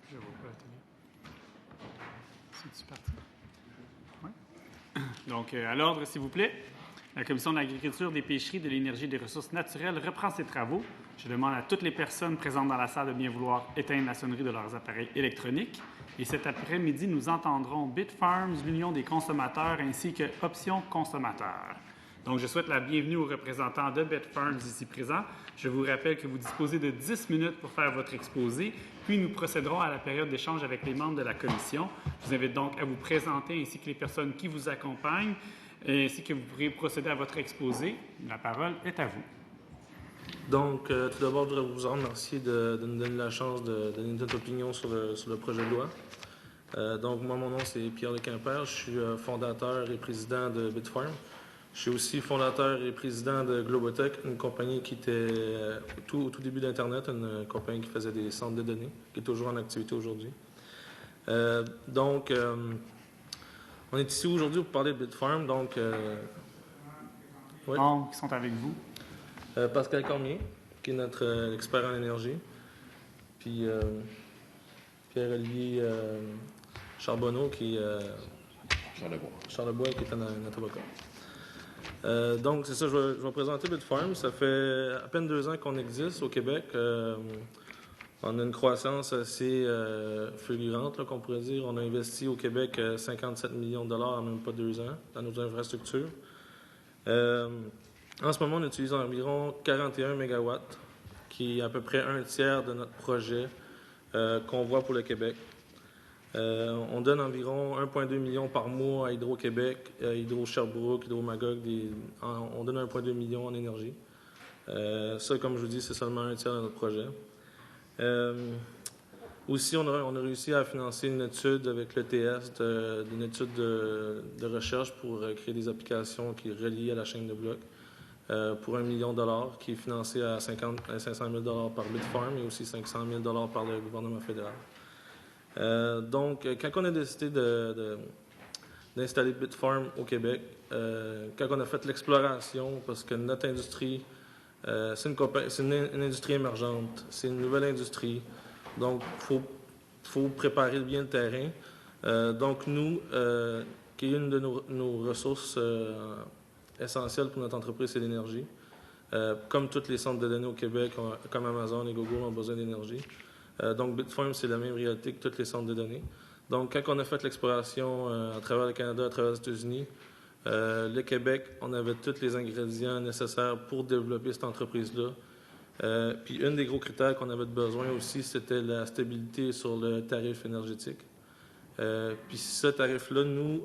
Je vois pas la télé. C'est-tu parti? Oui. Donc, à l'ordre, s'il vous plaît. La Commission de l'agriculture, des pêcheries, de l'énergie et des ressources naturelles reprend ses travaux. Je demande à toutes les personnes présentes dans la salle de bien vouloir éteindre la sonnerie de leurs appareils électroniques. Et cet après-midi, nous entendrons Bitfarms, l'Union des consommateurs ainsi que Options consommateurs. Donc, je souhaite la bienvenue aux représentants de Bitfarms ici présents. Je vous rappelle que vous disposez de 10 minutes pour faire votre exposé, puis nous procéderons à la période d'échange avec les membres de la Commission. Je vous invite donc à vous présenter ainsi que les personnes qui vous accompagnent, ainsi que vous pourrez procéder à votre exposé. La parole est à vous. Donc, tout d'abord, je voudrais vous remercier de nous donner la chance de donner notre opinion sur le projet de loi. Donc, moi, mon nom, c'est Pierre Le Quimper. Je suis fondateur et président de Bitfarms. Je suis aussi fondateur et président de Globotech, une compagnie qui était au tout début d'Internet, une compagnie qui faisait des centres de données, qui est toujours en activité aujourd'hui. Donc, on est ici aujourd'hui pour parler de Bitfarms. Donc, ouais. Qui sont avec vous? Pascal Cormier, qui est notre expert en énergie. Puis Pierre-Olivier Charbonneau, qui est Charlebois, qui est notre avocat. Donc, c'est ça, je vais présenter Bitfarms. Ça fait à peine 2 ans qu'on existe au Québec. On a une croissance assez fulgurante, qu'on pourrait dire. On a investi au Québec 57 millions de dollars en même pas 2 ans dans nos infrastructures. En ce moment, on utilise environ 41 MW, qui est à peu près un tiers de notre projet qu'on voit pour le Québec. On donne environ 1,2 million par mois à Hydro-Québec, Hydro-Sherbrooke, Hydro-Magog. On donne 1,2 million en énergie. Ça, comme je vous dis, c'est seulement un tiers de notre projet. Aussi, on a réussi à financer une étude avec l'ETS, une étude de recherche pour créer des applications qui relient à la chaîne de blocs pour $1 million, qui est financé à 500 000 $ par Bitfarms et aussi 500 000 $ par le gouvernement fédéral. Donc, quand on a décidé d'installer Bitfarms au Québec, quand on a fait l'exploration, parce que notre industrie, c'est une industrie émergente, c'est une nouvelle industrie, donc il faut préparer bien le terrain. Donc, nous, qui est une de nos ressources essentielles pour notre entreprise, c'est l'énergie. Comme tous les centres de données au Québec, comme Amazon et Google, ont besoin d'énergie. Donc, Bitfarms, c'est la même réalité que tous les centres de données. Donc, quand on a fait l'exploration à travers le Canada, à travers les États-Unis, le Québec, on avait tous les ingrédients nécessaires pour développer cette entreprise-là. Puis, un des gros critères qu'on avait besoin aussi, c'était la stabilité sur le tarif énergétique. Puis, ce tarif-là, nous,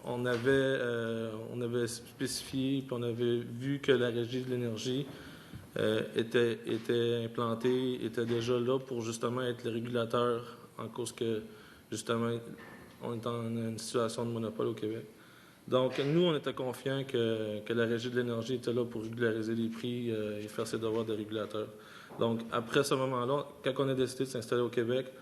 on avait spécifié, puis on avait vu que la Régie de l'énergie était implanté, était déjà là pour justement être le régulateur en cause que, justement, on est en une situation de monopole au Québec. Donc, nous, on était confiants que la Régie de l'énergie était là pour régulariser les prix et faire ses devoirs de régulateur. Donc, après ce moment-là, quand on a décidé de s'installer au Québec,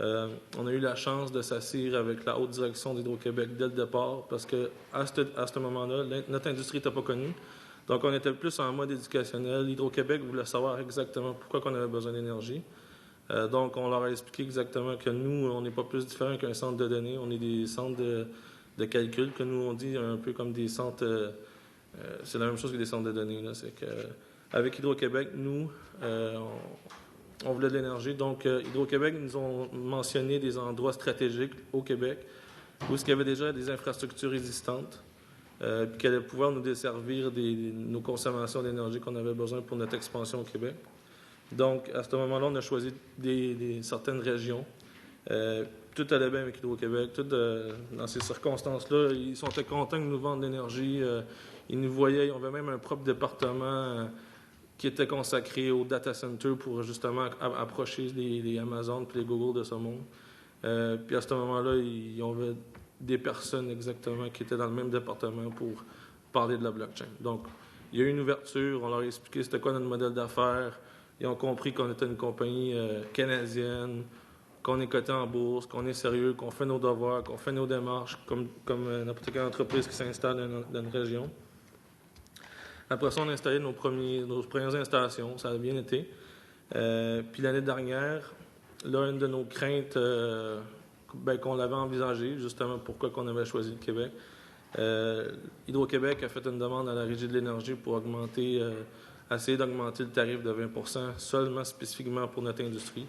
on a eu la chance de s'asseoir avec la haute direction d'Hydro-Québec dès le départ parce qu'à ce moment-là, notre industrie n'était pas connue. Donc, on était plus en mode éducationnel. Hydro-Québec voulait savoir exactement pourquoi on avait besoin d'énergie. Donc, on leur a expliqué exactement que nous, on n'est pas plus différent qu'un centre de données. On est des centres de calcul que nous, on dit un peu comme des centres... c'est la même chose que des centres de données. C'est qu'avec Hydro-Québec, nous, on voulait de l'énergie. Donc, Hydro-Québec nous ont mentionné des endroits stratégiques au Québec où il y avait déjà des infrastructures existantes. Puis qu'elle allait pouvoir nous desservir nos consommations d'énergie qu'on avait besoin pour notre expansion au Québec. Donc, à ce moment-là, on a choisi certaines régions. Tout allait bien avec Hydro-Québec. Dans ces circonstances-là, ils sont contents de nous vendre l'énergie. Ils nous voyaient, ils avaient même un propre département qui était consacré au data center pour justement approcher les Amazon et les Google de ce monde. Puis à ce moment-là, ils avaient des personnes exactement qui étaient dans le même département pour parler de la blockchain. Donc, il y a eu une ouverture, on leur a expliqué c'était quoi notre modèle d'affaires, ils ont compris qu'on était une compagnie canadienne, qu'on est coté en bourse, qu'on est sérieux, qu'on fait nos devoirs, qu'on fait nos démarches comme n'importe quelle entreprise qui s'installe dans une région. Après ça, on a installé nos premières installations, ça a bien été. Puis l'année dernière, là, une de nos craintes, qu'on l'avait envisagé, justement pourquoi qu'on avait choisi le Québec, Hydro-Québec a fait une demande à la Régie de l'énergie pour essayer d'augmenter le tarif de 20 seulement spécifiquement pour notre industrie.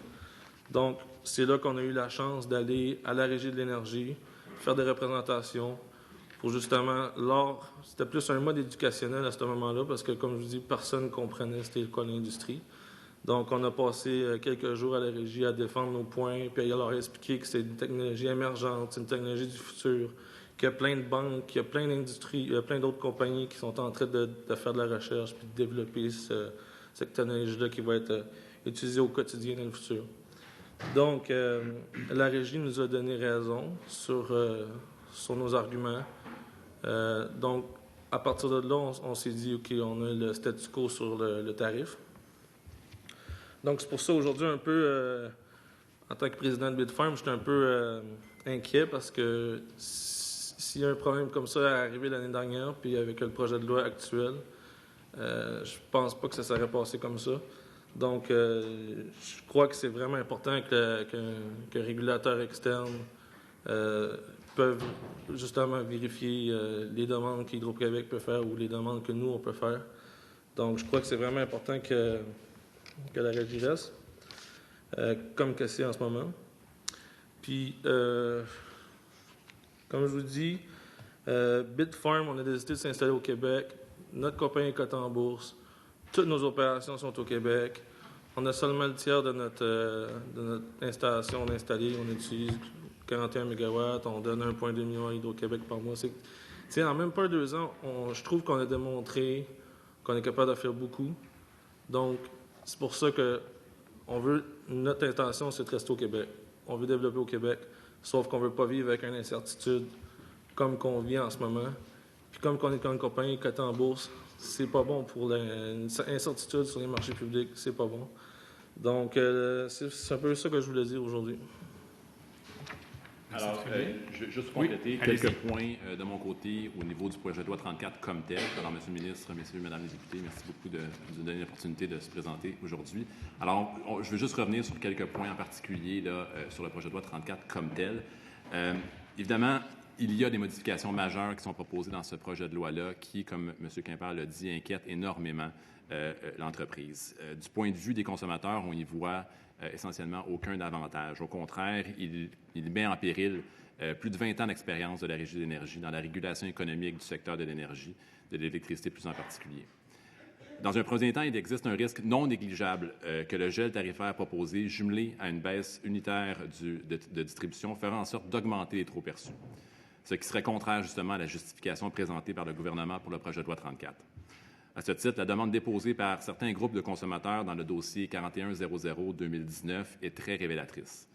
Donc, c'est là qu'on a eu la chance d'aller à la Régie de l'énergie, faire des représentations pour justement, c'était plus un mode éducationnel à ce moment-là parce que, comme je vous dis, personne ne comprenait c'était quoi l'industrie. Donc, on a passé quelques jours à la Régie à défendre nos points, puis à leur expliquer que c'est une technologie émergente, c'est une technologie du futur, qu'il y a plein de banques, qu'il y a plein d'industries, il y a plein d'autres compagnies qui sont en train de faire de la recherche puis de développer cette technologie-là qui va être utilisée au quotidien dans le futur. Donc, la Régie nous a donné raison sur nos arguments. Donc, à partir de là, on s'est dit, OK, on a le statu quo sur le tarif. Donc, c'est pour ça, aujourd'hui, un peu, en tant que président de Bitfarms, j'étais un peu inquiet parce que s'il y a un problème comme ça est arrivé l'année dernière, puis avec le projet de loi actuel, je pense pas que ça serait passé comme ça. Donc, je crois que c'est vraiment important qu'un régulateur externe peuvent justement vérifier les demandes qu'Hydro-Québec peut faire ou les demandes que nous, on peut faire. Donc, je crois que c'est vraiment important que la Régie reste, comme que c'est en ce moment. Puis, comme je vous dis, Bitfarms, on a décidé de s'installer au Québec. Notre compagnie est cotée en bourse. Toutes nos opérations sont au Québec. On a seulement le tiers de notre installation installée. On utilise 41 MW. On donne 1,2 million à Hydro-Québec par mois. En même pas 2 ans, je trouve qu'on a démontré qu'on est capable de faire beaucoup. Donc, c'est pour ça que notre intention, c'est de rester au Québec. On veut développer au Québec, sauf qu'on ne veut pas vivre avec une incertitude comme qu'on vit en ce moment. Puis comme qu'on est une compagnie cotée en bourse, c'est pas bon pour l'incertitude sur les marchés publics, c'est pas bon. Donc, c'est un peu ça que je voulais dire aujourd'hui. Alors, je vais juste compléter quelques points de mon côté au niveau du projet de loi 34 comme tel. Alors, M. le ministre, messieurs, mesdames les députés, merci beaucoup de nous donner l'opportunité de se présenter aujourd'hui. Alors, je veux juste revenir sur quelques points en particulier là, sur le projet de loi 34 comme tel. Évidemment, il y a des modifications majeures qui sont proposées dans ce projet de loi-là qui, comme M. Quimper l'a dit, inquiètent énormément l'entreprise. Du point de vue des consommateurs, on y voit essentiellement aucun avantage. Au contraire, il met en péril plus de 20 ans d'expérience de la Régie de l'énergie dans la régulation économique du secteur de l'énergie, de l'électricité plus en particulier. Dans un premier temps, il existe un risque non négligeable que le gel tarifaire proposé, jumelé à une baisse unitaire de distribution, fera en sorte d'augmenter les trop-perçus, ce qui serait contraire justement à la justification présentée par le gouvernement pour le projet de loi 34. À ce titre, la demande déposée par certains groupes de consommateurs dans le dossier 4100-2019 est très révélatrice.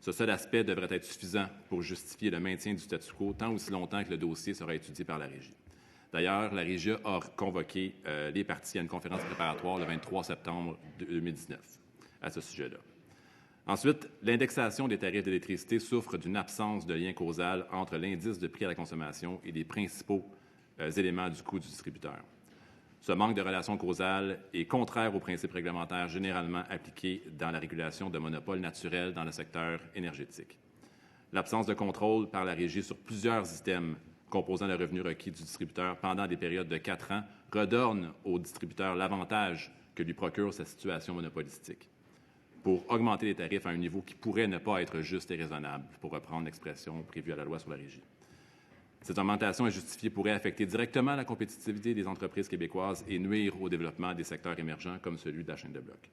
Ce seul aspect devrait être suffisant pour justifier le maintien du statu quo tant aussi longtemps que le dossier sera étudié par la Régie. D'ailleurs, la Régie a convoqué les parties à une conférence préparatoire le 23 septembre 2019 à ce sujet-là. Ensuite, l'indexation des tarifs d'électricité souffre d'une absence de lien causal entre l'indice de prix à la consommation et les principaux éléments du coût du distributeur. Ce manque de relation causale est contraire aux principes réglementaires généralement appliqués dans la régulation de monopoles naturels dans le secteur énergétique. L'absence de contrôle par la Régie sur plusieurs items composant le revenu requis du distributeur pendant des périodes de 4 ans redonne au distributeur l'avantage que lui procure sa situation monopolistique pour augmenter les tarifs à un niveau qui pourrait ne pas être juste et raisonnable, pour reprendre l'expression prévue à la loi sur la Régie. Cette augmentation injustifiée pourrait affecter directement la compétitivité des entreprises québécoises et nuire au développement des secteurs émergents comme celui de la chaîne de bloc.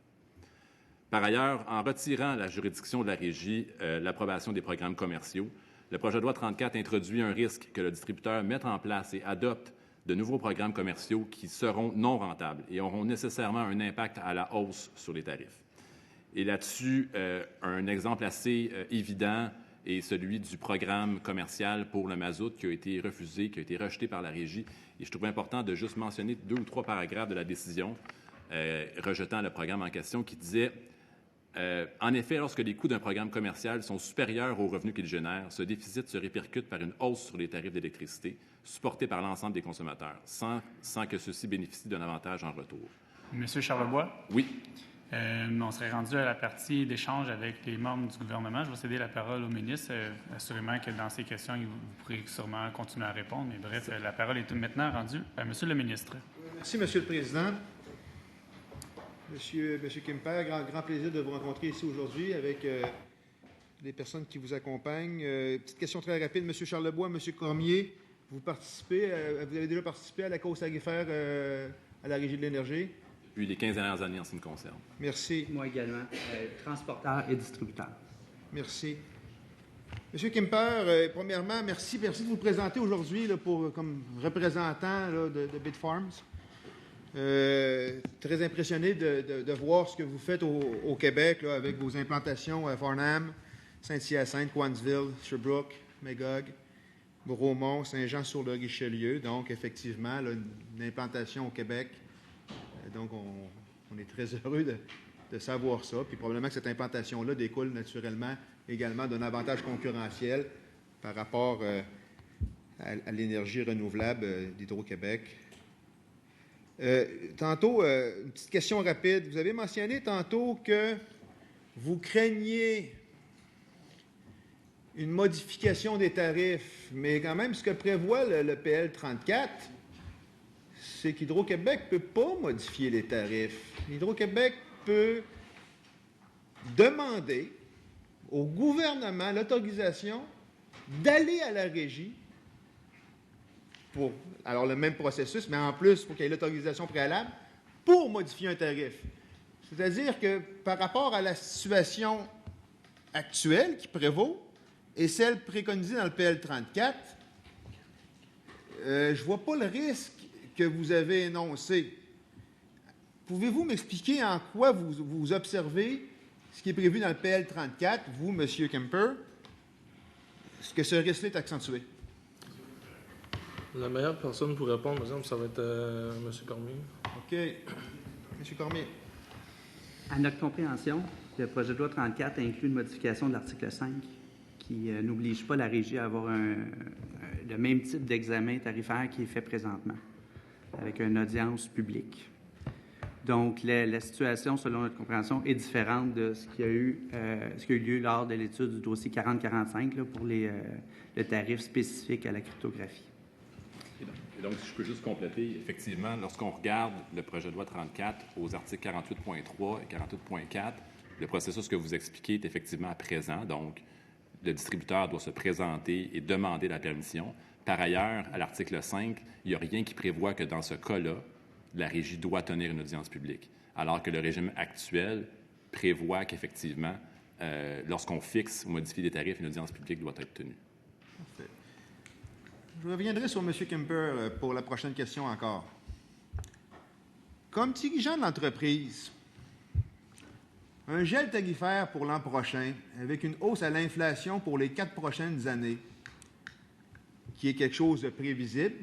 Par ailleurs, en retirant la juridiction de la Régie l'approbation des programmes commerciaux, le projet de loi 34 introduit un risque que le distributeur mette en place et adopte de nouveaux programmes commerciaux qui seront non rentables et auront nécessairement un impact à la hausse sur les tarifs. Et là-dessus, un exemple assez évident est celui du programme commercial pour le mazout qui a été refusé, qui a été rejeté par la Régie. Et je trouve important de juste mentionner 2 ou 3 paragraphes de la décision rejetant le programme en question qui disait en effet, lorsque les coûts d'un programme commercial sont supérieurs aux revenus qu'il génère, ce déficit se répercute par une hausse sur les tarifs d'électricité supportés par l'ensemble des consommateurs, sans que ceux-ci bénéficient d'un avantage en retour. Monsieur Charlebois? Oui. On serait rendu à la partie d'échange avec les membres du gouvernement. Je vais céder la parole au ministre. Assurément que dans ces questions, vous pourrez sûrement continuer à répondre. Mais bref, la parole est maintenant rendue à Monsieur le ministre. Merci, Monsieur le Président. Monsieur Quimper, grand plaisir de vous rencontrer ici aujourd'hui avec les personnes qui vous accompagnent. Petite question très rapide. Monsieur Charlebois, Monsieur Cormier, vous avez déjà participé à la cause tarifaire à la Régie de l'énergie? Depuis les 15 dernières années en ce qui me concerne. Merci. Moi également, transporteur et distributeur. Merci. Monsieur Quimper, premièrement, merci de vous présenter aujourd'hui comme représentant là, de Bitfarms. Très impressionné de voir ce que vous faites au Québec là, avec vos implantations à Farnham, Saint-Hyacinthe, Cowansville, Sherbrooke, Magog, Bromont, Saint-Jean-sur-le-Richelieu. Donc, effectivement, là, une implantation au Québec. Donc, on est très heureux de savoir ça. Puis, probablement que cette implantation-là découle naturellement également d'un avantage concurrentiel par rapport à l'énergie renouvelable d'Hydro-Québec. Tantôt, une petite question rapide. Vous avez mentionné tantôt que vous craigniez une modification des tarifs, mais quand même, ce que prévoit le PL 34, c'est qu'Hydro-Québec ne peut pas modifier les tarifs. Hydro-Québec peut demander au gouvernement l'autorisation d'aller à la régie alors le même processus, mais en plus, il faut qu'il y ait l'autorisation préalable pour modifier un tarif. C'est-à-dire que par rapport à la situation actuelle qui prévaut et celle préconisée dans le PL 34, je ne vois pas le risque que vous avez énoncé. Pouvez-vous m'expliquer en quoi vous observez ce qui est prévu dans le PL 34, vous, M. Quimper, ce que ce risque-là est accentué? La meilleure personne pour répondre, par exemple, ça va être M. Cormier. OK. M. Cormier. À notre compréhension, le projet de loi 34 inclut une modification de l'article 5 qui n'oblige pas la Régie à avoir le même type d'examen tarifaire qui est fait présentement, avec une audience publique. Donc, la situation, selon notre compréhension, est différente de ce qui a eu lieu lors de l'étude du dossier 4045 là, pour le tarif spécifique à la cryptographie. Et donc, si je peux juste compléter, effectivement, lorsqu'on regarde le projet de loi 34 aux articles 48.3 et 48.4, le processus que vous expliquez est effectivement présent. Donc, le distributeur doit se présenter et demander la permission. Par ailleurs, à l'article 5, il n'y a rien qui prévoit que dans ce cas-là, la Régie doit tenir une audience publique, alors que le régime actuel prévoit qu'effectivement, lorsqu'on fixe ou modifie des tarifs, une audience publique doit être tenue. Parfait. Je reviendrai sur M. Quimper pour la prochaine question encore. Comme dirigeant de l'entreprise, un gel tarifaire pour l'an prochain, avec une hausse à l'inflation pour les 4 prochaines années, qui est quelque chose de prévisible.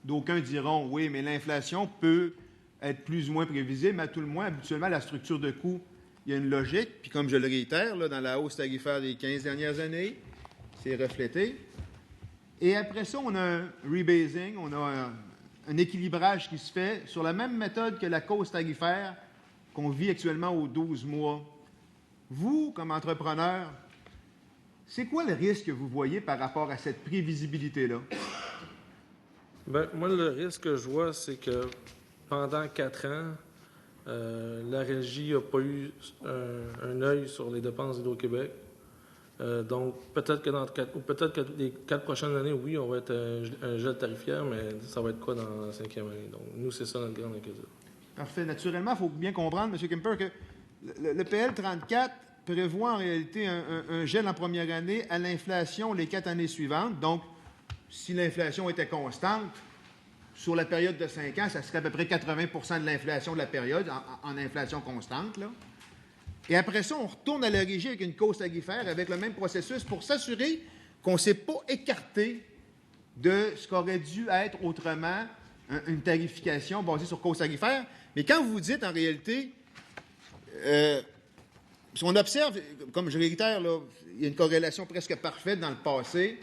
D'aucuns diront, oui, mais l'inflation peut être plus ou moins prévisible, mais à tout le moins, habituellement, la structure de coût, il y a une logique. Puis comme je le réitère, là, dans la hausse tarifaire des 15 dernières années, c'est reflété. Et après ça, on a un rebasing, on a un équilibrage qui se fait sur la même méthode que la cause tarifaire qu'on vit actuellement aux 12 mois. Vous, comme entrepreneur, c'est quoi le risque que vous voyez par rapport à cette prévisibilité-là? Bien, moi, le risque que je vois, c'est que pendant 4 ans, la Régie n'a pas eu un œil sur les dépenses d'Hydro-Québec. Donc, peut-être que les 4 prochaines années, oui, on va être un gel tarifaire, mais ça va être quoi dans la 5e année? Donc, nous, c'est ça notre grande inquiétude. Parfait. Naturellement, il faut bien comprendre, M. Quimper, que le PL 34 prévoit en réalité un gel en première année à l'inflation les 4 années suivantes. Donc, si l'inflation était constante, sur la période de 5 ans, ça serait à peu près 80 % de l'inflation de la période en inflation constante, là. Et après ça, on retourne à la Régie avec une cause tarifaire, avec le même processus, pour s'assurer qu'on ne s'est pas écarté de ce qu'aurait dû être autrement une tarification basée sur cause tarifaire. Mais quand vous dites, en réalité, on observe, comme je réitère, là, il y a une corrélation presque parfaite dans le passé,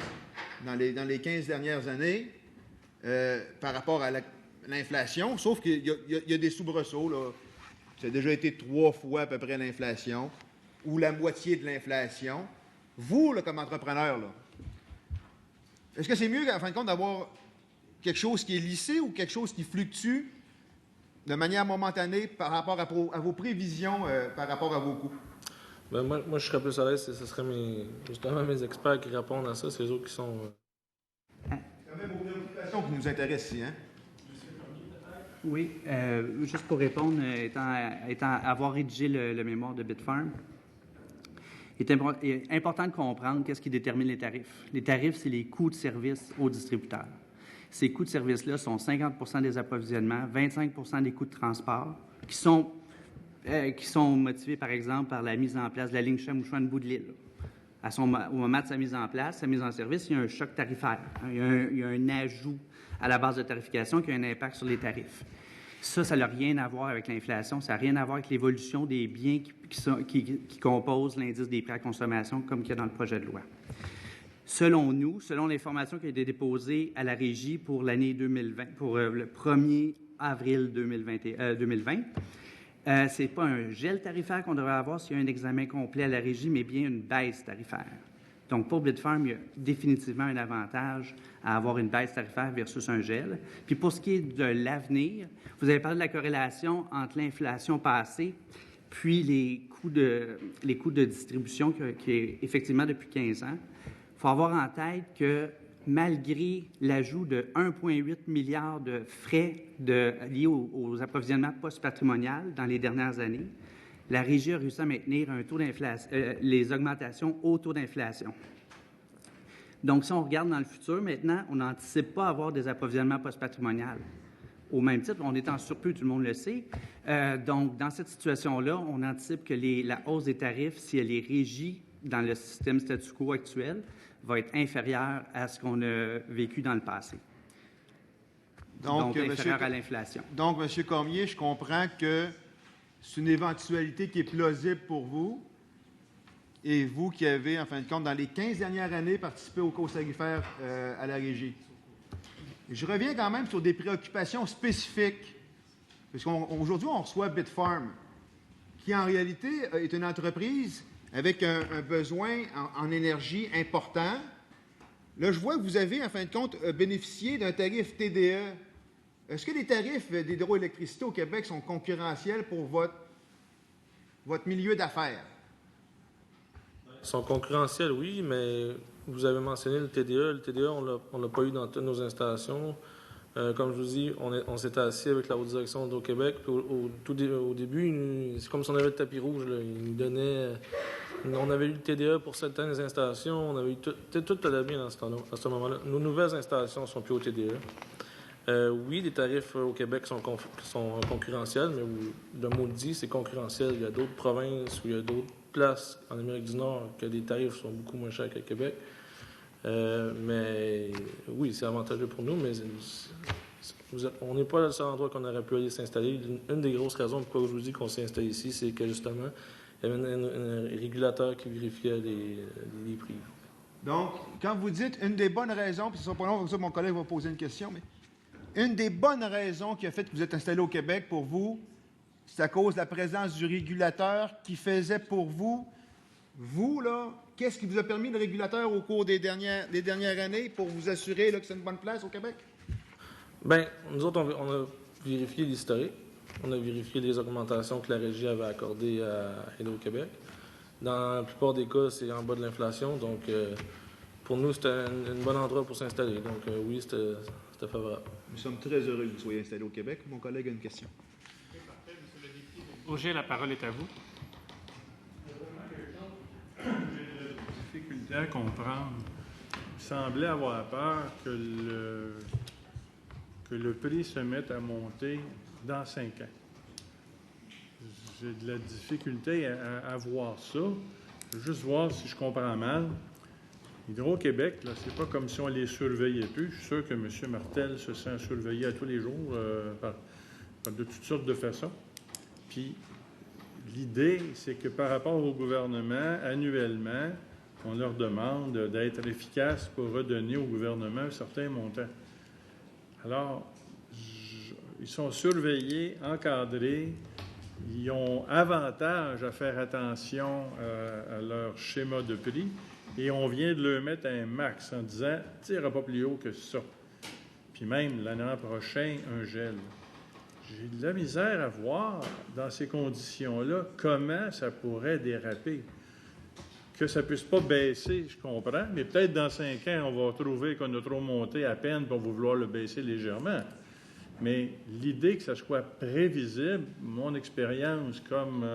dans les 15 dernières années, par rapport à l'inflation, sauf qu'il y a des soubresauts là, Ça a déjà été 3 fois à peu près l'inflation, ou la moitié de l'inflation. Vous, là, comme entrepreneur, là, est-ce que c'est mieux, en fin de compte, d'avoir quelque chose qui est lissé ou quelque chose qui fluctue de manière momentanée par rapport à vos prévisions, par rapport à vos coûts? Ben, moi, je serais plus à l'aise, ce serait justement mes experts qui répondent à ça, c'est eux autres qui sont... C'est quand même vos préoccupations qui nous intéressent ici, hein? Oui, juste pour répondre, avoir rédigé le mémoire de Bitfarm, il est important de comprendre qu'est-ce qui détermine les tarifs. Les tarifs, c'est les coûts de service aux distributeurs. Ces coûts de service-là sont 50 des approvisionnements, 25 des coûts de transport, qui sont motivés, par exemple, par la mise en place de la ligne Chamouchouane-Bout-de-l'Île. Au moment de sa mise en place, sa mise en service, il y a un choc tarifaire. Il y a un ajout à la base de tarification qui a un impact sur les tarifs. Ça n'a rien à voir avec l'inflation, ça n'a rien à voir avec l'évolution des biens qui composent l'indice des prix à consommation, comme il y a dans le projet de loi. Selon nous, selon l'information qui a été déposée à la Régie pour l'année 2020, pour le 1er avril 2020, ce n'est pas un gel tarifaire qu'on devrait avoir s'il y a un examen complet à la Régie, mais bien une baisse tarifaire. Donc, pour Bitfarm, il y a définitivement un avantage à avoir une baisse tarifaire versus un gel. Puis, pour ce qui est de l'avenir, vous avez parlé de la corrélation entre l'inflation passée puis les coûts de distribution qui est effectivement depuis 15 ans. Il faut avoir en tête que malgré l'ajout de 1,8 milliard de frais liés aux approvisionnements post-patrimonial dans les dernières années, la Régie a réussi à maintenir un taux d'inflation, les augmentations au taux d'inflation. Donc, si on regarde dans le futur, maintenant, on n'anticipe pas avoir des approvisionnements post-patrimonial. Au même titre, on est en surplus, tout le monde le sait. Donc, dans cette situation-là, on anticipe que la hausse des tarifs, si elle est régie dans le système statu quo actuel, va être inférieure à ce qu'on a vécu dans le passé. Donc inférieure à l'inflation. Donc, M. Cormier, je comprends que c'est une éventualité qui est plausible pour vous, et vous qui avez, en fin de compte, dans les 15 dernières années, participé aux causes tarifaires à la Régie. Et je reviens quand même sur des préoccupations spécifiques, parce qu'aujourd'hui, on reçoit Bitfarm, qui en réalité est une entreprise avec un besoin en énergie important. Là, je vois que vous avez, en fin de compte, bénéficié d'un tarif TDE. Est-ce que les tarifs d'hydroélectricité au Québec sont concurrentiels pour votre milieu d'affaires? Ils sont concurrentiels, oui, mais vous avez mentionné le TDE. Le TDE, on ne l'a pas eu dans toutes nos installations. Comme je vous dis, on s'était assis avec la haute direction d'Hydro-Québec. Au début, c'est comme si on avait le tapis rouge. Là. Ils nous donnaient... On avait eu le TDE pour certaines installations. On avait eu tout allait bien à ce moment-là. Nos nouvelles installations ne sont plus au TDE. Oui, les tarifs au Québec sont concurrentiels, mais le mot dit, c'est concurrentiel. Il y a d'autres provinces ou il y a d'autres places en Amérique du Nord que les tarifs sont beaucoup moins chers qu'au Québec. Mais oui, c'est avantageux pour nous, mais on n'est pas le seul endroit qu'on aurait pu aller s'installer. Une des grosses raisons pourquoi je vous dis qu'on s'est installé ici, c'est que justement, il y avait un régulateur qui vérifiait les prix. Donc, quand vous dites une des bonnes raisons, puis ce sera pas long, comme ça mon collègue va poser une question, mais une des bonnes raisons qui a fait que vous êtes installé au Québec pour vous, c'est à cause de la présence du régulateur qui faisait pour vous, là, qu'est-ce qui vous a permis le régulateur au cours des dernières années pour vous assurer là, que c'est une bonne place au Québec? Bien, nous autres, on a vérifié l'historique. On a vérifié les augmentations que la Régie avait accordées à Hydro-Québec. Dans la plupart des cas, c'est en bas de l'inflation. Donc, pour nous, c'était un bon endroit pour s'installer. Donc, oui, c'était favorable. Nous sommes très heureux que vous soyez installé au Québec. Mon collègue a une question. Parfait, M. le député. Auger, la parole est à vous. J'ai de la difficulté à comprendre. Il semblait avoir peur que le prix se mette à monter dans 5 ans. J'ai de la difficulté à voir ça. Je veux juste voir si je comprends mal. Hydro-Québec, là, c'est pas comme si on les surveillait plus. Je suis sûr que M. Martel se sent surveillé à tous les jours de toutes sortes de façons. Puis, l'idée, c'est que par rapport au gouvernement, annuellement, on leur demande d'être efficace pour redonner au gouvernement un certain montant. Alors, ils sont surveillés, encadrés, ils ont avantage à faire attention à leur schéma de prix et on vient de leur mettre un max en disant « tu n'iras pas plus haut que ça ». Puis même l'année prochaine, un gel. J'ai de la misère à voir dans ces conditions-là comment ça pourrait déraper. Que ça ne puisse pas baisser, je comprends, mais peut-être dans 5 ans, on va trouver qu'on a trop monté à peine pour vouloir le baisser légèrement. Mais l'idée que ça soit prévisible, mon expérience comme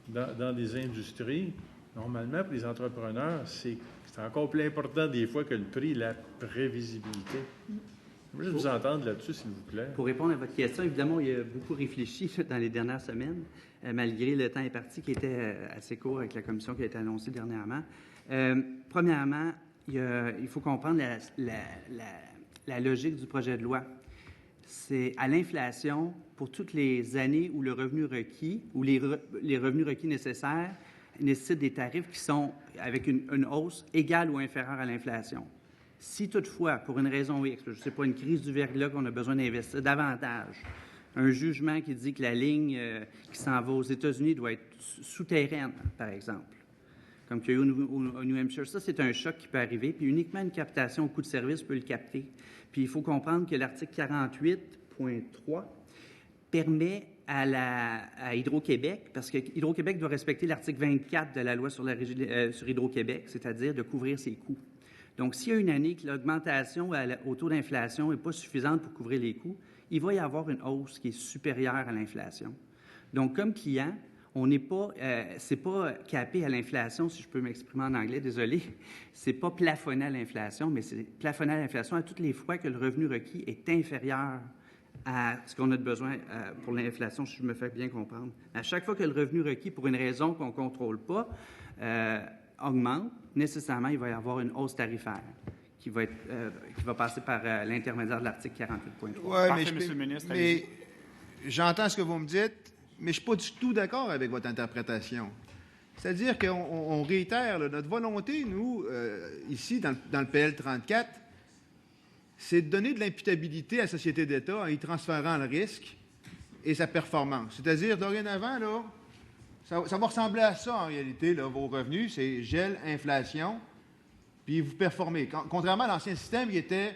dans des industries, normalement, pour les entrepreneurs, c'est encore plus important des fois que le prix, la prévisibilité. Je veux juste vous entendre là-dessus, s'il vous plaît. Pour répondre à votre question, évidemment, il y a beaucoup réfléchi dans les dernières semaines, malgré le temps imparti qui était assez court avec la commission qui a été annoncée dernièrement. Premièrement, il faut comprendre la logique du projet de loi. C'est à l'inflation, pour toutes les années où le revenu requis, ou les revenus requis nécessaires nécessitent des tarifs qui sont avec une hausse égale ou inférieure à l'inflation. Si toutefois, pour une raison X, je ne sais pas, une crise du verglas qu'on a besoin d'investir davantage, un jugement qui dit que la ligne qui s'en va aux États-Unis doit être souterraine, par exemple, comme qu'il y a eu au New Hampshire, ça, c'est un choc qui peut arriver, puis uniquement une captation au coût de service peut le capter. Puis il faut comprendre que l'article 48.3 permet à Hydro-Québec, parce que Hydro-Québec doit respecter l'article 24 de la loi sur Hydro-Québec, c'est-à-dire de couvrir ses coûts. Donc, s'il y a une année que l'augmentation au taux d'inflation n'est pas suffisante pour couvrir les coûts, il va y avoir une hausse qui est supérieure à l'inflation. Donc, comme client, on n'est pas, c'est pas capé à l'inflation, si je peux m'exprimer en anglais, désolé. C'est pas plafonné à l'inflation, mais c'est plafonné à l'inflation à toutes les fois que le revenu requis est inférieur à ce qu'on a de besoin pour l'inflation, si je me fais bien comprendre. À chaque fois que le revenu requis, pour une raison qu'on ne contrôle pas, augmente, nécessairement, il va y avoir une hausse tarifaire qui va passer par l'intermédiaire de l'article 48.3. Oui, Monsieur le ministre, mais j'entends ce que vous me dites, mais je ne suis pas du tout d'accord avec votre interprétation. C'est-à-dire qu'on réitère notre volonté, nous, ici, dans le PL 34, c'est de donner de l'imputabilité à la société d'État en y transférant le risque et sa performance. C'est-à-dire, dorénavant, là, ça va ressembler à ça, en réalité, là, vos revenus. C'est gel, inflation, puis vous performez. Contrairement à l'ancien système, il était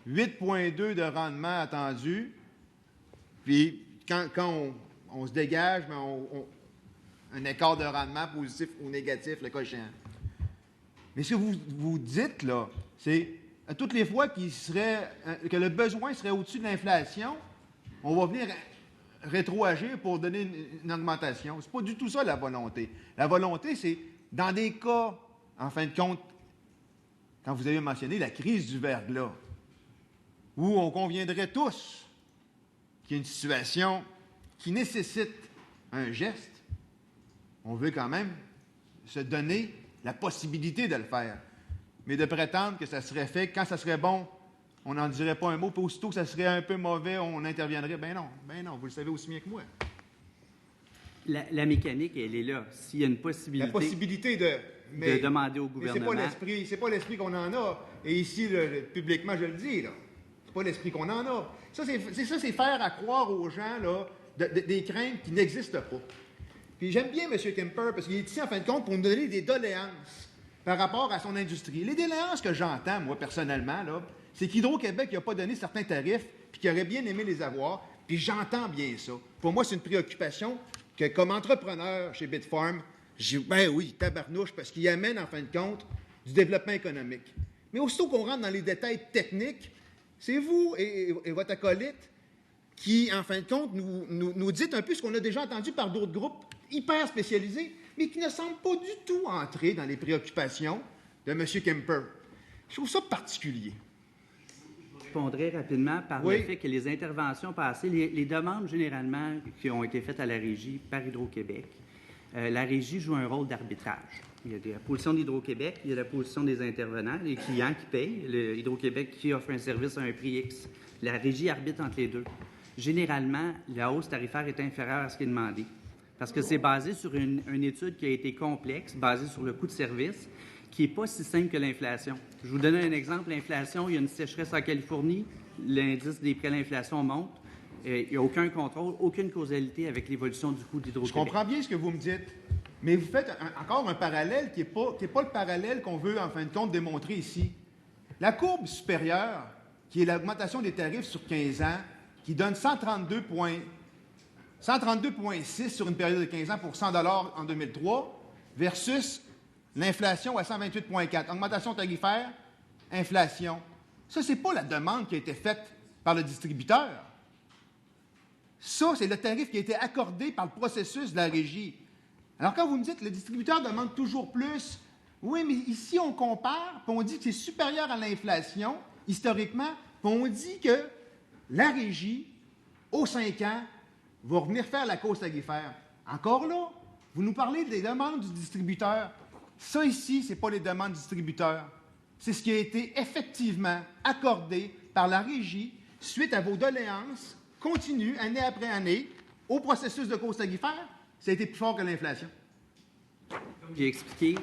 8,2 de rendement attendu, puis quand on se dégage, un écart de rendement positif ou négatif, le cas échéant. Mais ce que vous dites, là, c'est à toutes les fois que le besoin serait au-dessus de l'inflation, on va venir rétroagir pour donner une augmentation. C'est pas du tout ça, la volonté. La volonté, c'est, dans des cas, en fin de compte, quand vous avez mentionné la crise du verglas, où on conviendrait tous qu'il y a une situation qui nécessite un geste, on veut quand même se donner la possibilité de le faire. Mais de prétendre que ça serait fait, quand ça serait bon, on n'en dirait pas un mot, puis aussitôt que ça serait un peu mauvais, on interviendrait. Ben non, vous le savez aussi bien que moi. La mécanique, elle est là. S'il y a une possibilité... La possibilité de demander au gouvernement... Mais c'est pas l'esprit qu'on en a. Et ici, publiquement, je le dis, là. C'est pas l'esprit qu'on en a. Ça, c'est faire à croire aux gens, là, des craintes qui n'existent pas. Puis j'aime bien M. Kemper, parce qu'il est ici, en fin de compte, pour nous donner des doléances par rapport à son industrie. Les doléances que j'entends, moi, personnellement, là, c'est qu'Hydro-Québec n'a pas donné certains tarifs, puis qu'il aurait bien aimé les avoir, puis j'entends bien ça. Pour moi, c'est une préoccupation que, comme entrepreneur chez Bitfarm, j'ai ben oui, tabarnouche, parce qu'il amène, en fin de compte, du développement économique. Mais aussitôt qu'on rentre dans les détails techniques, c'est vous et votre acolyte qui, en fin de compte, nous dites un peu ce qu'on a déjà entendu par d'autres groupes hyper spécialisés, mais qui ne semblent pas du tout entrer dans les préoccupations de M. Kemper. Je trouve ça particulier. Je répondrai rapidement par le fait que les interventions passées, les demandes généralement qui ont été faites à la Régie par Hydro-Québec, la Régie joue un rôle d'arbitrage. Il y a la position d'Hydro-Québec, il y a la position des intervenants, les clients qui payent, Hydro-Québec qui offre un service à un prix X. La Régie arbitre entre les deux. Généralement, la hausse tarifaire est inférieure à ce qui est demandé. Parce que c'est basé sur une étude qui a été complexe, basée sur le coût de service, qui n'est pas si simple que l'inflation. Je vous donne un exemple. L'inflation, il y a une sécheresse en Californie, l'indice des prix à l'inflation monte. Il n'y a aucun contrôle, aucune causalité avec l'évolution du coût d'Hydro-Québec. Je comprends bien ce que vous me dites, mais vous faites encore un parallèle qui n'est pas le parallèle qu'on veut, en fin de compte, démontrer ici. La courbe supérieure, qui est l'augmentation des tarifs sur 15 ans, qui donne 132,6 sur une période de 15 ans pour 100 $ en 2003, versus l'inflation à 128,4. Augmentation tarifaire, inflation. Ça, ce n'est pas la demande qui a été faite par le distributeur. Ça, c'est le tarif qui a été accordé par le processus de la régie. Alors, quand vous me dites que le distributeur demande toujours plus, oui, mais ici, on compare, puis on dit que c'est supérieur à l'inflation, historiquement, puis on dit que la régie, aux 5 ans, va revenir faire la cause tarifaire. Encore là, vous nous parlez des demandes du distributeur. Ça, ici, ce n'est pas les demandes du distributeur. C'est ce qui a été effectivement accordé par la régie suite à vos doléances continues, année après année, au processus de cause tarifaire. Ça a été plus fort que l'inflation. Comme j'ai expliqué,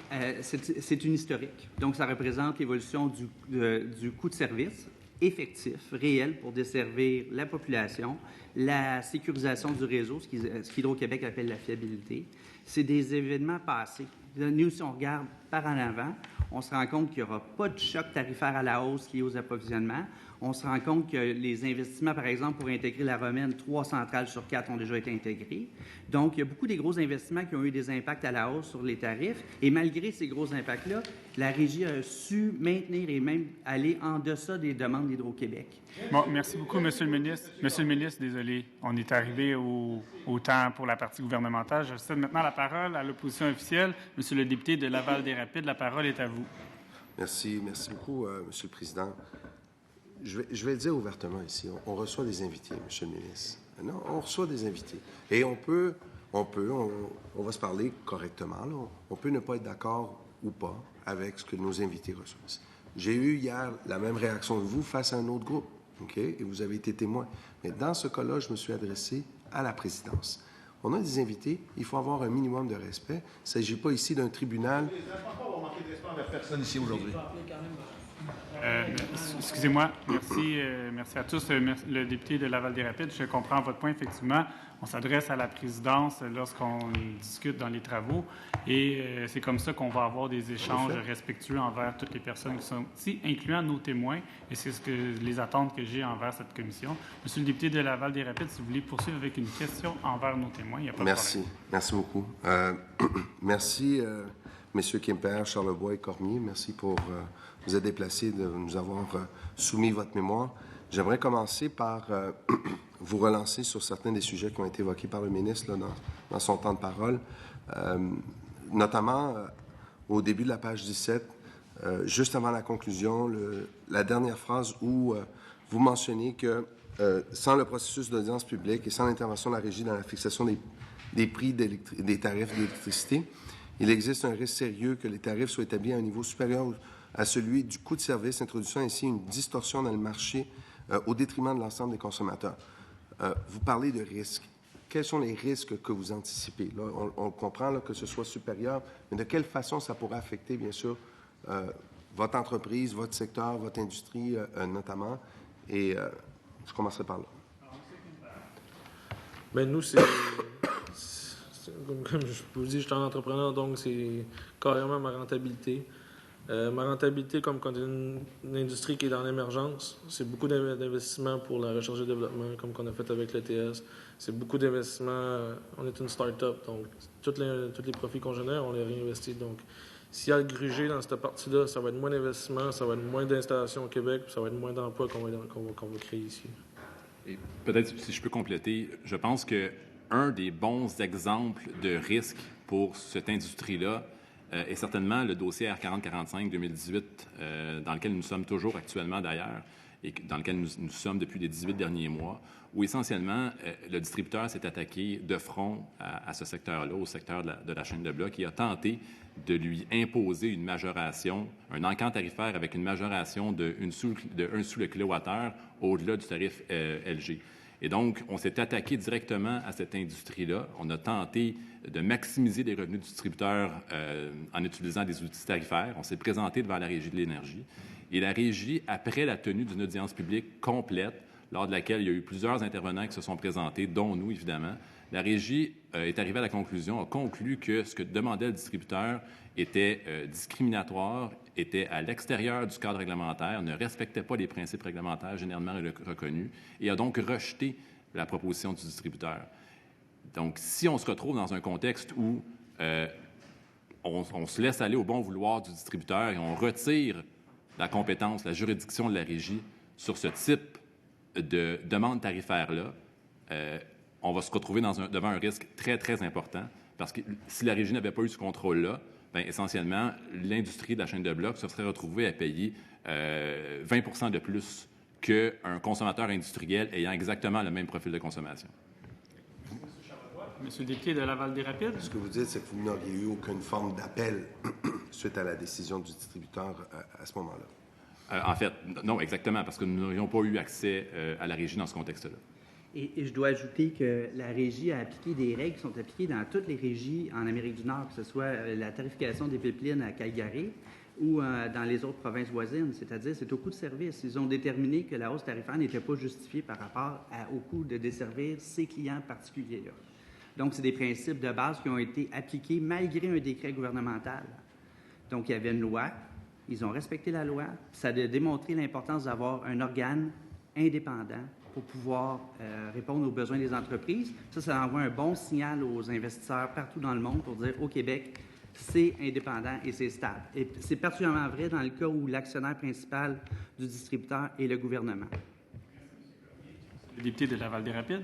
c'est une historique. Donc, ça représente l'évolution du coût de service effectif, réel, pour desservir la population, la sécurisation du réseau, ce qu'Hydro-Québec appelle la fiabilité. C'est des événements passés. Nous, si on regarde par en avant, on se rend compte qu'il n'y aura pas de choc tarifaire à la hausse lié aux approvisionnements. On se rend compte que les investissements, par exemple, pour intégrer la Romaine, 3 centrales sur 4 ont déjà été intégrés. Donc, il y a beaucoup des gros investissements qui ont eu des impacts à la hausse sur les tarifs. Et malgré ces gros impacts-là, la Régie a su maintenir et même aller en deçà des demandes d'Hydro-Québec. Bon, merci beaucoup, Monsieur le ministre. Monsieur le ministre, désolé, on est arrivé au temps pour la partie gouvernementale. Je cède maintenant la parole à l'opposition officielle. Monsieur le député de Laval-des-Rapides, la parole est à vous. Merci beaucoup, Monsieur le Président. Je vais le dire ouvertement ici. On reçoit des invités, Monsieur le ministre. Non, on reçoit des invités. Et on va se parler correctement. Là. On peut ne pas être d'accord ou pas avec ce que nos invités reçoivent. J'ai eu hier la même réaction que vous face à un autre groupe, OK? Et vous avez été témoin. Mais dans ce cas-là, je me suis adressé à la présidence. On a des invités, il faut avoir un minimum de respect. Il ne s'agit pas ici d'un tribunal. Les transports vont manquer de respect envers personne ici aujourd'hui. Excusez-moi. Merci à tous. Le député de Laval-des-Rapides, je comprends votre point, effectivement. On s'adresse à la présidence lorsqu'on discute dans les travaux et c'est comme ça qu'on va avoir des échanges respectueux envers toutes les personnes qui sont ici, incluant nos témoins, et c'est les attentes que j'ai envers cette commission. Monsieur le député de Laval-des-Rapides, si vous voulez poursuivre avec une question envers nos témoins, il n'y a pas de problème. Merci beaucoup. Merci, messieurs Quimper, Charlebois et Cormier. Merci pour vous être déplacés, de nous avoir soumis votre mémoire. J'aimerais commencer par vous relancer sur certains des sujets qui ont été évoqués par le ministre là, dans son temps de parole, notamment au début de la page 17, juste avant la conclusion, la dernière phrase où vous mentionnez que sans le processus d'audience publique et sans l'intervention de la Régie dans la fixation des prix des tarifs d'électricité, il existe un risque sérieux que les tarifs soient établis à un niveau supérieur à celui du coût de service, introduisant ainsi une distorsion dans le marché au détriment de l'ensemble des consommateurs. Vous parlez de risques. Quels sont les risques que vous anticipez? Là, on comprend là, que ce soit supérieur, mais de quelle façon ça pourrait affecter, bien sûr, votre entreprise, votre secteur, votre industrie notamment? Et je commencerai par là. Bien, nous, comme je vous dis, je suis un entrepreneur, donc c'est carrément ma rentabilité. Ma rentabilité, comme quand une industrie qui est dans l'émergence, c'est beaucoup d'investissements pour la recherche et développement, comme qu'on a fait avec l'ETS. C'est beaucoup d'investissements. On est une start-up, donc tous les profits qu'on génère, on les réinvestit. Donc, s'il y a le gruger dans cette partie-là, ça va être moins d'investissements, ça va être moins d'installations au Québec, puis ça va être moins d'emplois qu'on va créer ici. Et peut-être, si je peux compléter, je pense que un des bons exemples de risque pour cette industrie-là est certainement le dossier R4045 2018, dans lequel nous sommes toujours actuellement d'ailleurs, et dans lequel nous sommes depuis les 18 derniers mois, où essentiellement le distributeur s'est attaqué de front à ce secteur-là, au secteur de la chaîne de blocs, et a tenté de lui imposer une majoration, un encan tarifaire avec une majoration de 1 sous le kilowattheure au-delà du tarif LG. Et donc, on s'est attaqué directement à cette industrie-là. On a tenté de maximiser les revenus du distributeur en utilisant des outils tarifaires. On s'est présenté devant la Régie de l'énergie. Et la Régie, après la tenue d'une audience publique complète, lors de laquelle il y a eu plusieurs intervenants qui se sont présentés, dont nous, évidemment, la Régie est arrivée à la conclusion, a conclu que ce que demandait le distributeur était discriminatoire, était à l'extérieur du cadre réglementaire, ne respectait pas les principes réglementaires généralement reconnus et a donc rejeté la proposition du distributeur. Donc, si on se retrouve dans un contexte où on se laisse aller au bon vouloir du distributeur et on retire la compétence, la juridiction de la Régie sur ce type de demande tarifaire-là, on va se retrouver devant un risque très, très important parce que si la Régie n'avait pas eu ce contrôle-là, bien, essentiellement, l'industrie de la chaîne de blocs se serait retrouvée à payer 20 % de plus qu'un consommateur industriel ayant exactement le même profil de consommation. Monsieur le député de Laval-des-Rapides. Ce que vous dites, c'est que vous n'auriez eu aucune forme d'appel suite à la décision du distributeur à ce moment-là. En fait, non, exactement, parce que nous n'aurions pas eu accès à la Régie dans ce contexte-là. Et je dois ajouter que la Régie a appliqué des règles qui sont appliquées dans toutes les régies en Amérique du Nord, que ce soit la tarification des pipelines à Calgary ou dans les autres provinces voisines, c'est-à-dire c'est au coût de service. Ils ont déterminé que la hausse tarifaire n'était pas justifiée par rapport au coût de desservir ces clients particuliers-là. Donc, c'est des principes de base qui ont été appliqués malgré un décret gouvernemental. Donc, il y avait une loi, ils ont respecté la loi, ça a démontré l'importance d'avoir un organe indépendant pour pouvoir répondre aux besoins des entreprises. Ça envoie un bon signal aux investisseurs partout dans le monde pour dire au Québec, c'est indépendant et c'est stable. Et c'est particulièrement vrai dans le cas où l'actionnaire principal du distributeur est le gouvernement. Le député de Laval-des-Rapides.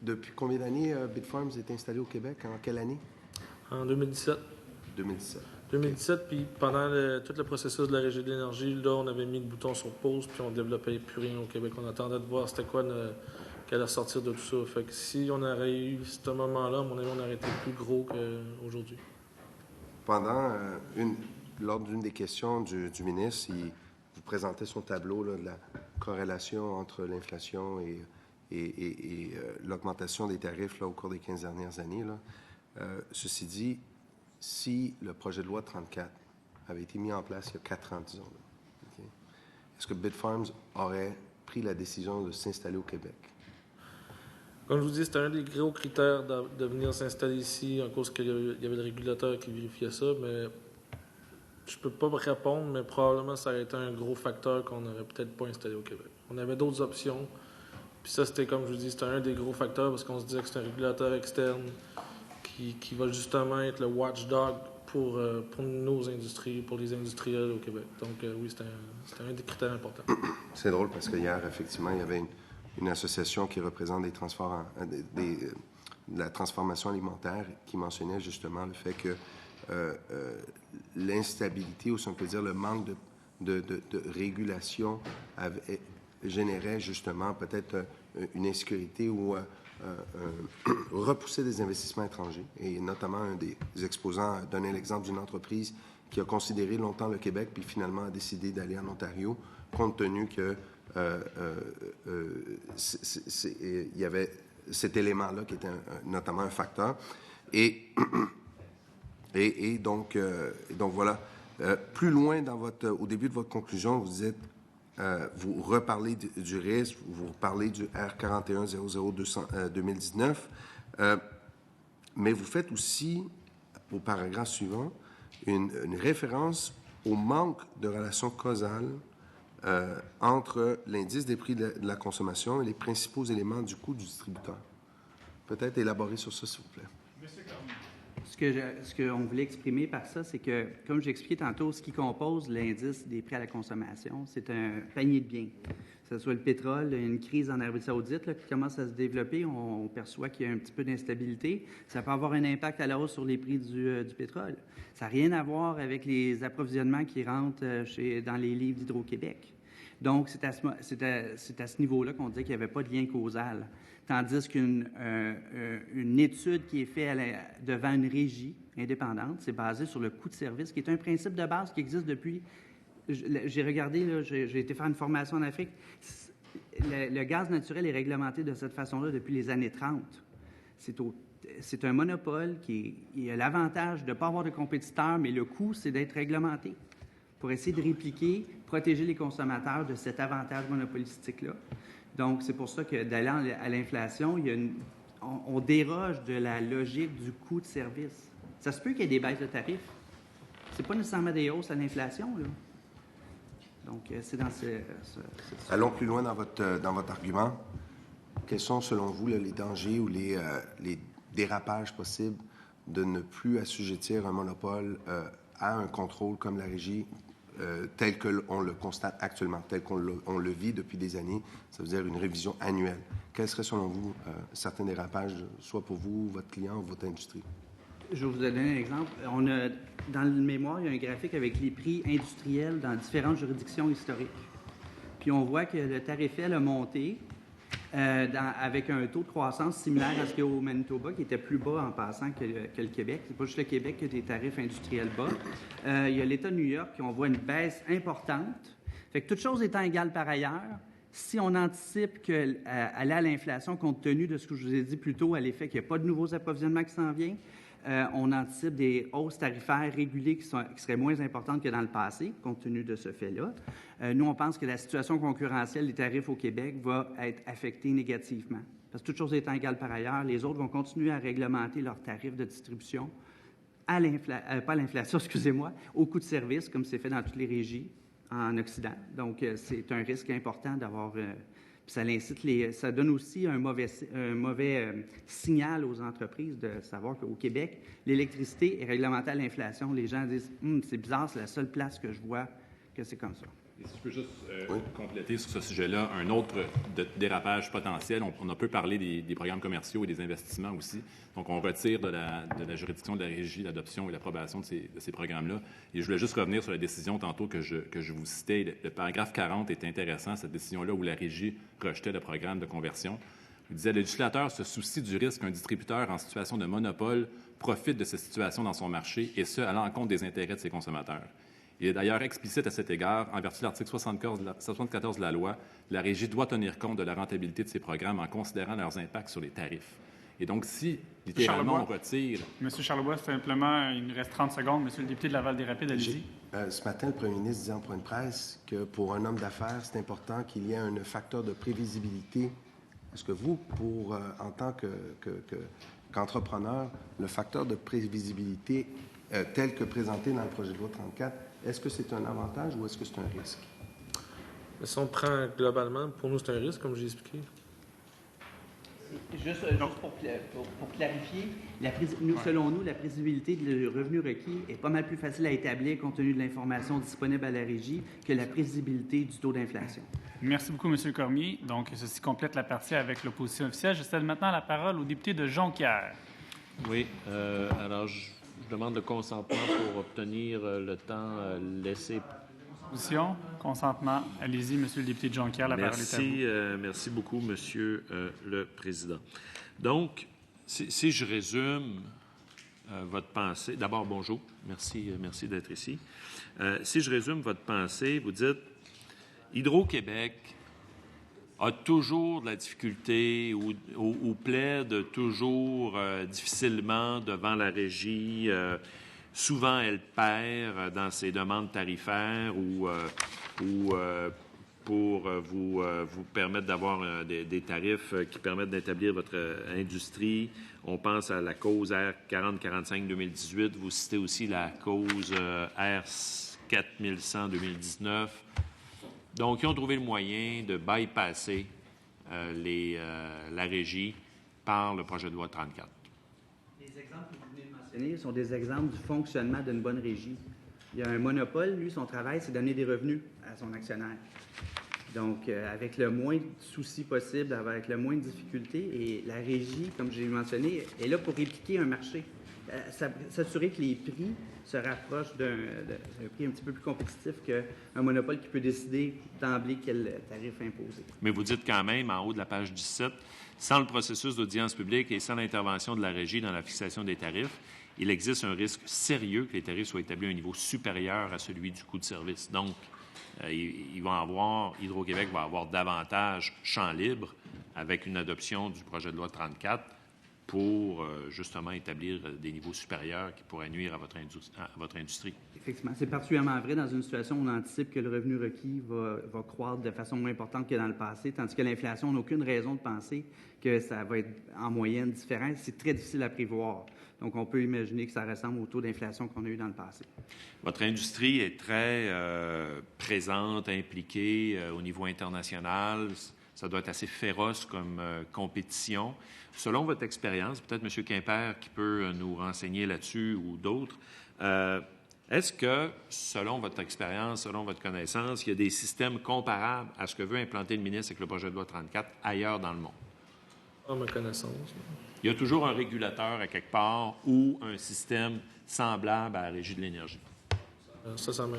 Depuis combien d'années Bitfarms est installé au Québec? En quelle année? En 2017. 2017. 2017, puis pendant tout le processus de la Régie de l'énergie, là, on avait mis le bouton sur pause, puis on ne développait plus rien au Québec. On attendait de voir c'était quoi qu'elle allait sortir de tout ça. Fait que si on aurait eu ce moment-là, à mon avis, on aurait été plus gros qu'aujourd'hui. Lors d'une des questions du ministre, il vous présentait son tableau là, de la corrélation entre l'inflation et l'augmentation des tarifs là, au cours des 15 dernières années. Là. Ceci dit, si le projet de loi 34 avait été mis en place il y a 4 ans, disons, okay, est-ce que Bitfarms aurait pris la décision de s'installer au Québec? Comme je vous dis, c'était un des gros critères de venir s'installer ici, en cause qu'il y avait le régulateur qui vérifiait ça, mais je peux pas répondre, mais probablement ça aurait été un gros facteur qu'on n'aurait peut-être pas installé au Québec. On avait d'autres options. Puis ça, c'était, comme je vous dis, c'était un des gros facteurs parce qu'on se disait que c'est un régulateur externe qui va justement être le watchdog pour nos industries, pour les industriels au Québec. Donc oui, c'était un des critères importants. C'est drôle parce qu'hier, effectivement, il y avait une association qui représente la transformation alimentaire qui mentionnait justement le fait que l'instabilité, ou si on peut dire le manque de régulation générait justement peut-être une insécurité ou repousser des investissements étrangers. Et notamment, un des exposants a donné l'exemple d'une entreprise qui a considéré longtemps le Québec, puis finalement a décidé d'aller en Ontario, compte tenu que il y avait cet élément-là qui était notamment un facteur. Et donc voilà. Plus loin au début de votre conclusion, vous dites vous reparlez du risque, vous reparlez du R4100-2019, mais vous faites aussi, au paragraphe suivant, une référence au manque de relation causale entre l'indice des prix de la consommation et les principaux éléments du coût du distributeur. Peut-être élaborer sur ça, s'il vous plaît. Ce qu'on voulait exprimer par ça, c'est que, comme j'ai expliqué tantôt, ce qui compose l'indice des prix à la consommation, c'est un panier de biens. Que ce soit le pétrole, une crise en Arabie Saoudite là, qui commence à se développer, on perçoit qu'il y a un petit peu d'instabilité. Ça peut avoir un impact à la hausse sur les prix du pétrole. Ça n'a rien à voir avec les approvisionnements qui rentrent dans les livres d'Hydro-Québec. Donc, c'est à ce niveau-là qu'on dit qu'il n'y avait pas de lien causal. Tandis qu'une étude qui est faite devant une régie indépendante, c'est basé sur le coût de service, qui est un principe de base qui existe depuis... J'ai regardé, là, j'ai été faire une formation en Afrique. Le gaz naturel est réglementé de cette façon-là depuis les années 30. C'est un monopole qui a l'avantage de ne pas avoir de compétiteurs, mais le coût, c'est d'être réglementé. pour essayer de répliquer, protéger les consommateurs de cet avantage monopolistique-là. Donc, c'est pour ça que d'aller à l'inflation, on déroge de la logique du coût de service. Ça se peut qu'il y ait des baisses de tarifs. C'est pas nécessairement des hausses à l'inflation, là. Donc, c'est dans Allons plus loin dans votre argument. Quels sont, selon vous, là, les dangers ou les dérapages possibles de ne plus assujettir un monopole à un contrôle comme la régie tel qu'on le constate actuellement, tel qu'on le vit depuis des années, ça veut dire une révision annuelle? Quels seraient, selon vous, certains dérapages, soit pour vous, votre client ou votre industrie? Je vais vous donner un exemple. Dans le mémoire, il y a un graphique avec les prix industriels dans différentes juridictions historiques. Puis on voit que le tarifiel a monté avec un taux de croissance similaire à ce qu'il y a au Manitoba, qui était plus bas en passant que le Québec. C'est pas juste le Québec qui a des tarifs industriels bas. Il y a l'État de New York, qui on voit une baisse importante. Fait que toutes choses étant égales par ailleurs, si on anticipe qu'aller à l'inflation, compte tenu de ce que je vous ai dit plus tôt, à l'effet qu'il n'y a pas de nouveaux approvisionnements qui s'en viennent, on anticipe des hausses tarifaires régulées qui seraient moins importantes que dans le passé, compte tenu de ce fait-là. Nous, on pense que la situation concurrentielle des tarifs au Québec va être affectée négativement. Parce que toutes choses étant égales par ailleurs, les autres vont continuer à réglementer leurs tarifs de distribution pas à l'inflation, excusez-moi, au coût de service, comme c'est fait dans toutes les régies en Occident. Donc, c'est un risque important d'avoir... ça donne aussi un mauvais signal aux entreprises de savoir qu'au Québec, l'électricité est réglementée à l'inflation. Les gens disent « c'est bizarre, c'est la seule place que je vois que c'est comme ça ». Et si je peux juste compléter sur ce sujet-là, un autre dérapage potentiel, on a peu parlé des programmes commerciaux et des investissements aussi. Donc, on retire de la juridiction de la régie l'adoption et l'approbation de ces programmes-là. Et je voulais juste revenir sur la décision tantôt que je vous citais. Le paragraphe 40 est intéressant, cette décision-là où la régie rejetait le programme de conversion. Il disait « Le législateur se soucie du risque qu'un distributeur en situation de monopole profite de cette situation dans son marché, et ce, à l'encontre des intérêts de ses consommateurs. » Il est d'ailleurs explicite à cet égard, en vertu de l'article 74 de la loi, la Régie doit tenir compte de la rentabilité de ces programmes en considérant leurs impacts sur les tarifs. Et donc, si, littéralement, on retire... Monsieur Charlebois, simplement, il nous reste 30 secondes. Monsieur le député de Laval-des-Rapides, allez-y. Ce matin, le premier ministre disait en point de presse que pour un homme d'affaires, c'est important qu'il y ait un facteur de prévisibilité. Est-ce que vous, en tant qu'entrepreneur, le facteur de prévisibilité tel que présenté dans le projet de loi 34, est-ce que c'est un avantage ou est-ce que c'est un risque? Si on prend globalement, pour nous, c'est un risque, comme j'ai expliqué. Juste pour clarifier, selon nous, la prévisibilité du revenu requis est pas mal plus facile à établir compte tenu de l'information disponible à la Régie que la prévisibilité du taux d'inflation. Merci beaucoup, M. Cormier. Donc, ceci complète la partie avec l'opposition officielle. Je cède maintenant la parole au député de Jonquière. Oui, alors je demande le consentement pour obtenir le temps laissé. Opposition, consentement. Allez-y, Monsieur le député de Jonquière, la parole est à vous. Merci beaucoup, Monsieur le Président. Donc, si je résume votre pensée... D'abord, bonjour. Merci d'être ici. Si je résume votre pensée, vous dites Hydro-Québec a toujours de la difficulté ou plaide toujours difficilement devant la Régie. Souvent, elle perd dans ses demandes tarifaires ou pour vous permettre d'avoir des tarifs qui permettent d'établir votre industrie. On pense à la cause R4045-2018. Vous citez aussi la cause R4100-2019. Donc, ils ont trouvé le moyen de bypasser la Régie par le projet de loi 34. Les exemples que vous venez de mentionner sont des exemples du fonctionnement d'une bonne régie. Il y a un monopole, lui, son travail, c'est de donner des revenus à son actionnaire. Donc, avec le moins de soucis possible, avec le moins de difficultés, et la régie, comme j'ai mentionné, est là pour répliquer un marché. S'assurer que les prix se rapprochent d'un prix un petit peu plus compétitif qu'un monopole qui peut décider d'emblée quel tarif imposer. Mais vous dites quand même, en haut de la page 17, sans le processus d'audience publique et sans l'intervention de la Régie dans la fixation des tarifs, il existe un risque sérieux que les tarifs soient établis à un niveau supérieur à celui du coût de service. Donc, Hydro-Québec va avoir davantage champ libre avec une adoption du projet de loi 34 pour justement établir des niveaux supérieurs qui pourraient nuire à votre industrie. Effectivement, c'est particulièrement vrai dans une situation où on anticipe que le revenu requis va croître de façon moins importante que dans le passé, tandis que l'inflation, on n'a aucune raison de penser que ça va être en moyenne différent. C'est très difficile à prévoir. Donc, on peut imaginer que ça ressemble au taux d'inflation qu'on a eu dans le passé. Votre industrie est très présente, impliquée au niveau international. Ça doit être assez féroce comme compétition. Selon votre expérience, peut-être M. Quimper qui peut nous renseigner là-dessus ou d'autres, est-ce que, selon votre expérience, selon votre connaissance, il y a des systèmes comparables à ce que veut implanter le ministre avec le projet de loi 34 ailleurs dans le monde? À ma connaissance. Il y a toujours un régulateur à quelque part ou un système semblable à la Régie de l'énergie. Ça m'est...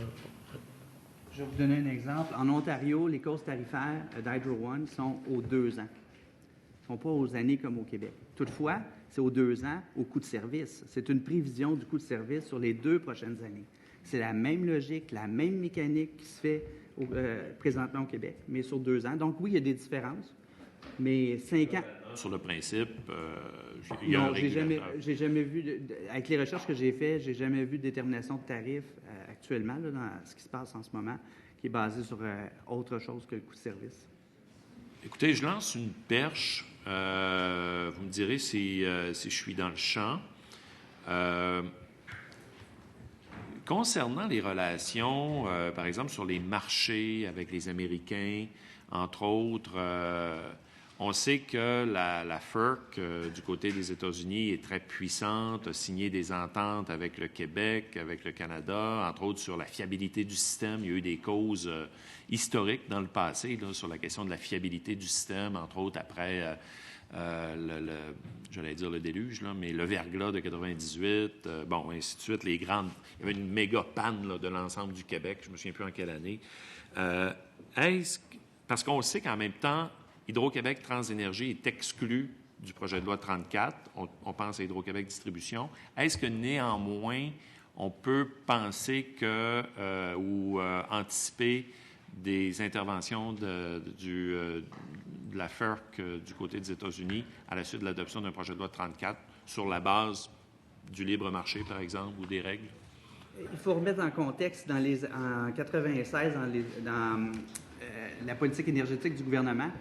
Je vais vous donner un exemple. En Ontario, les causes tarifaires d'Hydro One sont aux 2 ans. Ils ne sont pas aux années comme au Québec. Toutefois, c'est aux 2 ans au coût de service. C'est une prévision du coût de service sur les 2 prochaines années. C'est la même logique, la même mécanique qui se fait présentement au Québec, mais sur 2 ans. Donc oui, il y a des différences, mais 5 ans... Sur le principe, il y a un régulateur. J'ai jamais vu, avec les recherches que j'ai faites, j'ai jamais vu de détermination de tarif actuellement, là, dans ce qui se passe en ce moment, qui est basé sur autre chose que le coût de service. Écoutez, je lance une perche. Vous me direz si je suis dans le champ. Concernant les relations, par exemple, sur les marchés avec les Américains, entre autres, on sait que la FERC, du côté des États-Unis, est très puissante, a signé des ententes avec le Québec, avec le Canada, entre autres sur la fiabilité du système. Il y a eu des causes historiques dans le passé là, sur la question de la fiabilité du système, entre autres après, j'allais dire le déluge, là, mais le verglas de 98, bon, ainsi de suite, les grandes... Il y avait une méga panne là, de l'ensemble du Québec, je ne me souviens plus en quelle année. Parce qu'on sait qu'en même temps, Hydro-Québec Transénergie est exclu du projet de loi 34. On pense à Hydro-Québec Distribution. Est-ce que néanmoins, on peut penser que ou anticiper des interventions de la FERC du côté des États-Unis à la suite de l'adoption d'un projet de loi 34 sur la base du libre marché, par exemple, ou des règles? Il faut remettre en contexte, en 1996, dans la politique énergétique du gouvernement,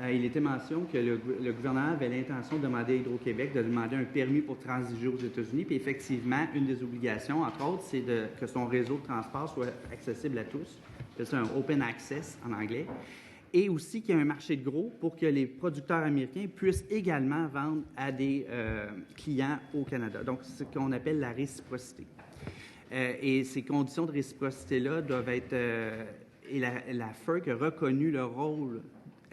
il était mention que le gouvernement avait l'intention de demander à Hydro-Québec de demander un permis pour transiger aux États-Unis. Puis effectivement, une des obligations, entre autres, c'est que son réseau de transport soit accessible à tous. C'est un open access en anglais. Et aussi qu'il y ait un marché de gros pour que les producteurs américains puissent également vendre à des clients au Canada. Donc, c'est ce qu'on appelle la réciprocité. Et ces conditions de réciprocité-là doivent être... et la FERC a reconnu le rôle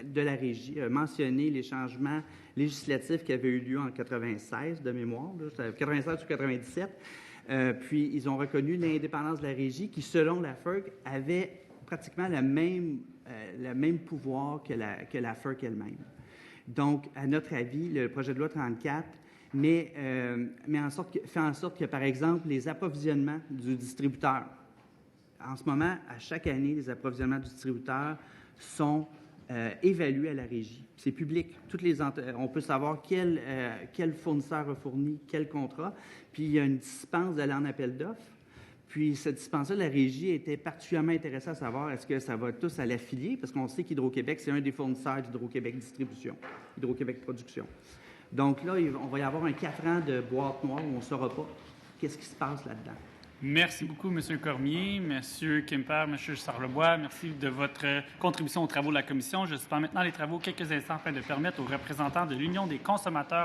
de la Régie, a mentionné les changements législatifs qui avaient eu lieu en 96, de mémoire, là, 96 ou 97. Puis, ils ont reconnu l'indépendance de la Régie qui, selon la FERC, avait pratiquement le même pouvoir que la FERC elle-même. Donc, à notre avis, le projet de loi 34 fait en sorte que, par exemple, les approvisionnements du distributeur, en ce moment, à chaque année, les approvisionnements du distributeur sont évalués à la Régie. C'est public. On peut savoir quel fournisseur a fourni quel contrat. Puis, il y a une dispense d'aller en appel d'offres. Puis, cette dispense-là, la Régie était particulièrement intéressée à savoir est-ce que ça va tous à l'affilié, parce qu'on sait qu'Hydro-Québec, c'est un des fournisseurs d'Hydro-Québec Distribution, Hydro-Québec Production. Donc là, on va y avoir un 4 ans de boîte noire où on ne saura pas qu'est-ce qui se passe là-dedans. Merci beaucoup, M. Cormier, M. Quimper, M. Charlebois. Merci de votre contribution aux travaux de la Commission. Je suspends maintenant les travaux quelques instants afin de permettre aux représentants de l'Union des consommateurs